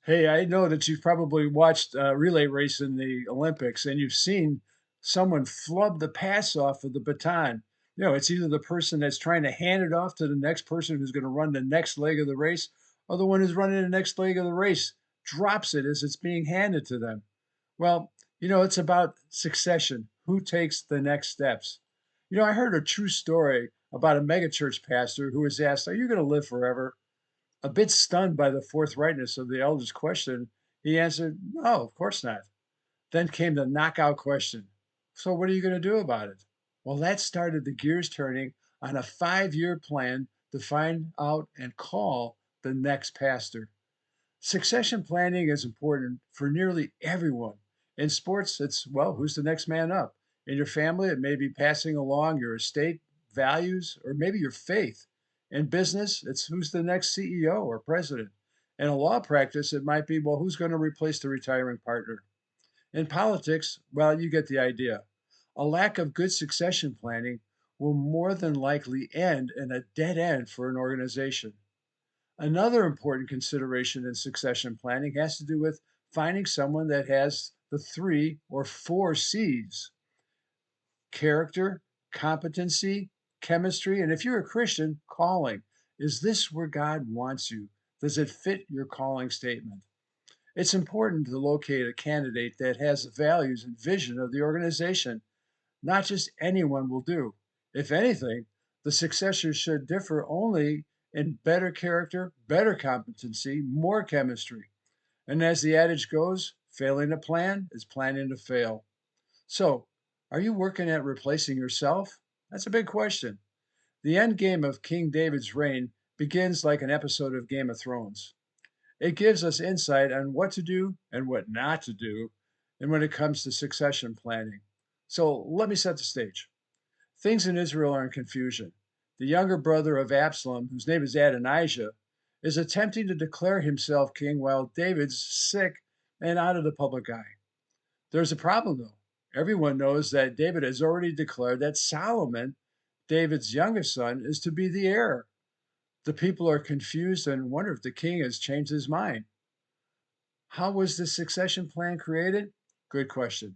Hey, I know that you've probably watched a relay race in the Olympics and you've seen someone flub the pass off of the baton. It's either the person that's trying to hand it off to the next person who's going to run the next leg of the race, or the one who's running the next leg of the race drops it as it's being handed to them. Well, it's about succession. Who takes the next steps? I heard a true story about a megachurch pastor who was asked, "Are you going to live forever?" A bit stunned by the forthrightness of the elder's question, he answered, "No, of course not." Then came the knockout question: "So, what are you going to do about it?" Well, that started the gears turning on a 5-year plan to find out and call the next pastor. Succession planning is important for nearly everyone. In sports, it's, well, who's the next man up? In your family, it may be passing along your estate, values, or maybe your faith. In business, it's who's the next CEO or president. In a law practice, it might be, well, who's going to replace the retiring partner? In politics, well, you get the idea. A lack of good succession planning will more than likely end in a dead end for an organization. Another important consideration in succession planning has to do with finding someone that has the 3 or 4 C's: character, competency, chemistry, and if you're a Christian, calling. Is this where God wants you? Does it fit your calling statement? It's important to locate a candidate that has the values and vision of the organization. Not just anyone will do. If anything, the successor should differ only in better character, better competency, more chemistry. And as the adage goes, failing to plan is planning to fail. So, are you working at replacing yourself? That's a big question. The end game of King David's reign begins like an episode of Game of Thrones. It gives us insight on what to do and what not to do, and when it comes to succession planning. So let me set the stage. Things in Israel are in confusion. The younger brother of Absalom, whose name is Adonijah, is attempting to declare himself king while David's sick and out of the public eye. There's a problem, though. Everyone knows that David has already declared that Solomon, David's youngest son, is to be the heir. The people are confused and wonder if the king has changed his mind. How was the succession plan created? Good question.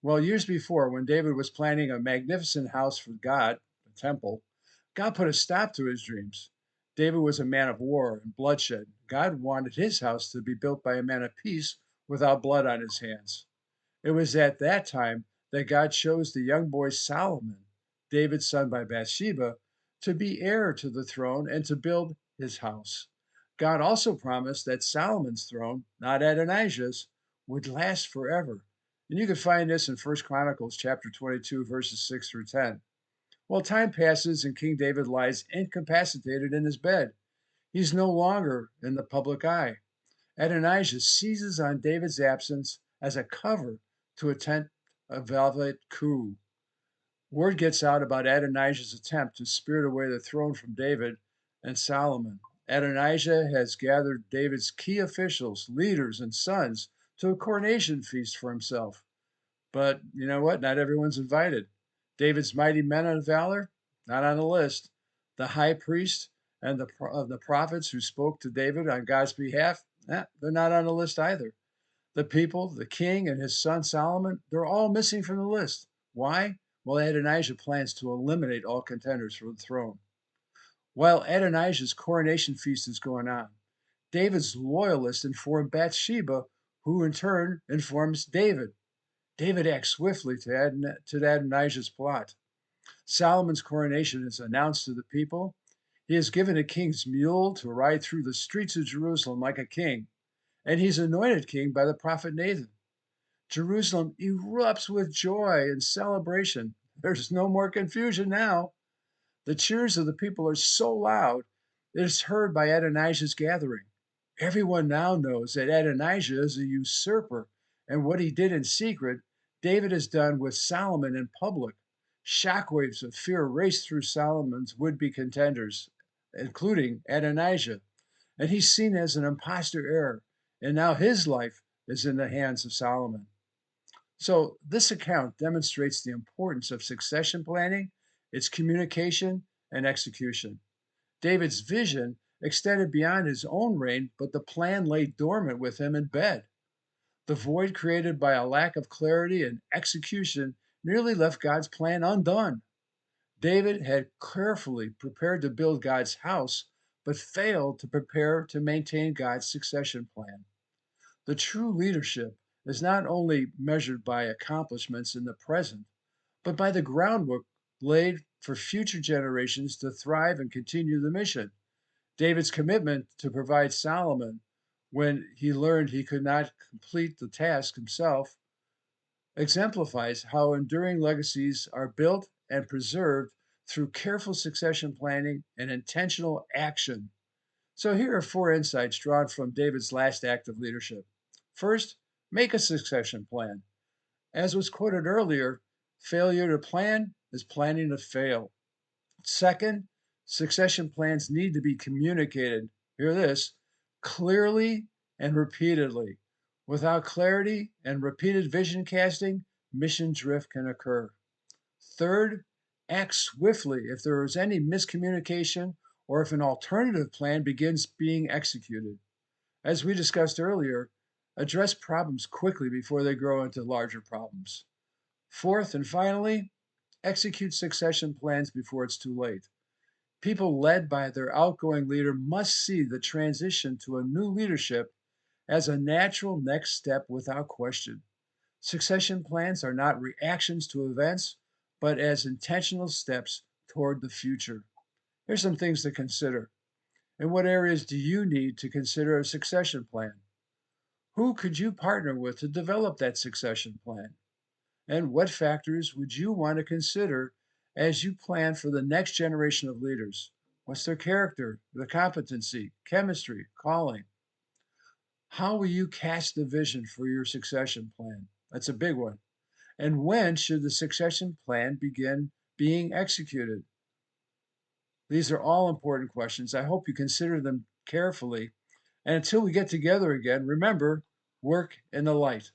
Well, years before, when David was planning a magnificent house for God, the temple, God put a stop to his dreams. David was a man of war and bloodshed. God wanted his house to be built by a man of peace without blood on his hands. It was at that time that God chose the young boy Solomon, David's son by Bathsheba, to be heir to the throne and to build his house. God also promised that Solomon's throne, not Adonijah's, would last forever. And you can find this in 1 Chronicles chapter 22, verses 6 through 10. Well, time passes and King David lies incapacitated in his bed. He's no longer in the public eye. Adonijah seizes on David's absence as a cover to attempt a velvet coup. Word gets out about Adonijah's attempt to spirit away the throne from David and Solomon. Adonijah has gathered David's key officials, leaders, and sons to a coronation feast for himself. But you know what? Not everyone's invited. David's mighty men of valor, not on the list. The high priest and the prophets who spoke to David on God's behalf, they're not on the list either. The people, the king and his son Solomon, they're all missing from the list. Why? Well, Adonijah plans to eliminate all contenders for the throne. While Adonijah's coronation feast is going on, David's loyalists inform Bathsheba, who in turn informs David. David acts swiftly to Adonijah's plot. Solomon's coronation is announced to the people. He is given a king's mule to ride through the streets of Jerusalem like a king, and he's anointed king by the prophet Nathan. Jerusalem erupts with joy and celebration. There's no more confusion now. The cheers of the people are so loud, it is heard by Adonijah's gathering. Everyone now knows that Adonijah is a usurper, and what he did in secret, David has done with Solomon in public. Shockwaves of fear race through Solomon's would be contenders, including Adonijah, and he's seen as an impostor heir, and now his life is in the hands of Solomon. So, this account demonstrates the importance of succession planning, its communication, and execution. David's vision extended beyond his own reign, but the plan lay dormant with him in bed. The void created by a lack of clarity and execution nearly left God's plan undone. David had carefully prepared to build God's house, but failed to prepare to maintain God's succession plan. The true leadership is not only measured by accomplishments in the present, but by the groundwork laid for future generations to thrive and continue the mission. David's commitment to provide Solomon when he learned he could not complete the task himself exemplifies how enduring legacies are built and preserved through careful succession planning and intentional action. So, here are four insights drawn from David's last act of leadership. First, make a succession plan. As was quoted earlier, failure to plan is planning to fail. Second, succession plans need to be communicated, hear this, clearly and repeatedly. Without clarity and repeated vision casting, mission drift can occur. Third, act swiftly if there is any miscommunication or if an alternative plan begins being executed. As we discussed earlier, address problems quickly before they grow into larger problems. Fourth and finally, execute succession plans before it's too late. People led by their outgoing leader must see the transition to a new leadership as a natural next step without question. Succession plans are not reactions to events, but as intentional steps toward the future. Here's some things to consider. In what areas do you need to consider a succession plan? Who could you partner with to develop that succession plan? And what factors would you want to consider as you plan for the next generation of leaders? What's their character, their competency, chemistry, calling? How will you cast the vision for your succession plan? That's a big one. And when should the succession plan begin being executed? These are all important questions. I hope you consider them carefully. And until we get together again, remember, work in the light.